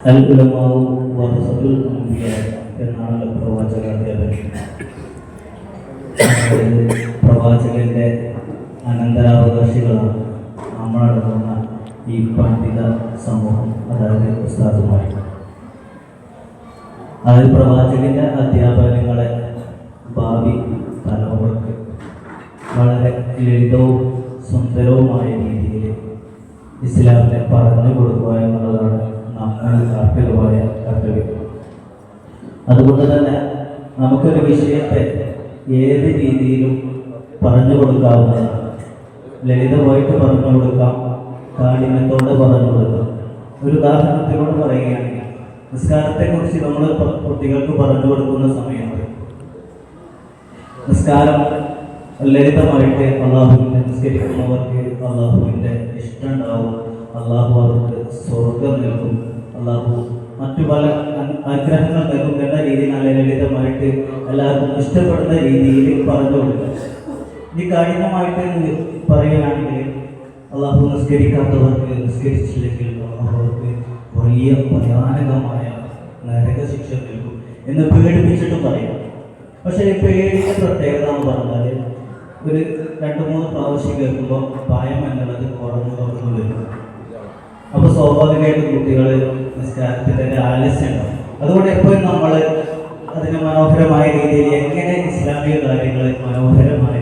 അൽ-ഉലമാഉ വറസത്തുൽ അംബിയാ എന്നാണ് പ്രവാചകാധ്യാപകൻ. പ്രവാചകന്റെ അനന്തരാവകാശികളാണ് നമ്മളടങ്ങുന്ന ഈ പണ്ഡിത സമൂഹം, അതായത് ഉസ്താദുമാർ. അത് പ്രവാചകന്റെ അധ്യാപനങ്ങളെ ഭാവി തലമുറക്ക് വളരെ ലളിതവും സുന്ദരവുമായ രീതിയിൽ ഇസ്ലാമിനെ പറഞ്ഞു കൊടുക്കുക എന്നുള്ളതാണ് നമ്മൾ കാർഷികമായ കർത്തവ്യം. അതുകൊണ്ട് തന്നെ നമുക്കൊരു വിഷയത്തെ ഏത് രീതിയിലും പറഞ്ഞു കൊടുക്കാവുന്നതാണ്. ലളിതമായിട്ട് പറഞ്ഞു കൊടുക്കാം, കാഠിന്യത്തോടെ പറഞ്ഞു കൊടുക്കാം. ഒരു ഉദാഹരണത്തിലൂടെ പറയുകയാണെങ്കിൽ, നിസ്കാരത്തെക്കുറിച്ച് നമ്മൾ കുട്ടികൾക്ക് പറഞ്ഞു കൊടുക്കുന്ന സമയത്ത് നിസ്കാരം ലളിതമായിട്ട് അള്ളാഹുവിനെ നിസ്കരിക്കുന്നവർക്ക് അള്ളാഹുവിൻ്റെ ഇഷ്ടം ഉണ്ടാവും, അള്ളാഹു അവർക്ക് സ്വർഗം നൽകും, അള്ളാഹു മറ്റു പല ആഗ്രഹങ്ങൾ നൽകും എന്ന രീതിയിൽ നല്ല ലളിതമായിട്ട് എല്ലാവർക്കും ഇഷ്ടപ്പെടുന്ന രീതിയിൽ പറഞ്ഞു കൊടുക്കുക. ഇനി കഠിനമായിട്ട് പറയുകയാണെങ്കിൽ, അള്ളാഹു നിസ്കരിക്കാത്തവർക്ക് നിസ്കരിച്ചില്ലെങ്കിൽ അവർക്ക് വലിയ ഭയാനകമായ നരക ശിക്ഷ നൽകും എന്ന് പേടിപ്പിച്ചിട്ട് പറയാം. പക്ഷേ ഈ പേടിയുടെ പ്രത്യേകത എന്ന് പറഞ്ഞാൽ ഒരു 2-3 പ്രാവശ്യം കേൾക്കുമ്പോൾ ഭയം എന്നുള്ളത് കുറഞ്ഞു വരും. അപ്പോൾ സ്വാഭാവികമായിട്ട് കുട്ടികൾ നിസ്കാരത്തിൻ്റെ ആലസ്യം ഉണ്ടാവും. അതുകൊണ്ട് എപ്പോഴും നമ്മൾ അതിന് മനോഹരമായ രീതിയിൽ എങ്ങനെ ഇസ്ലാമിക കാര്യങ്ങൾ മനോഹരമായ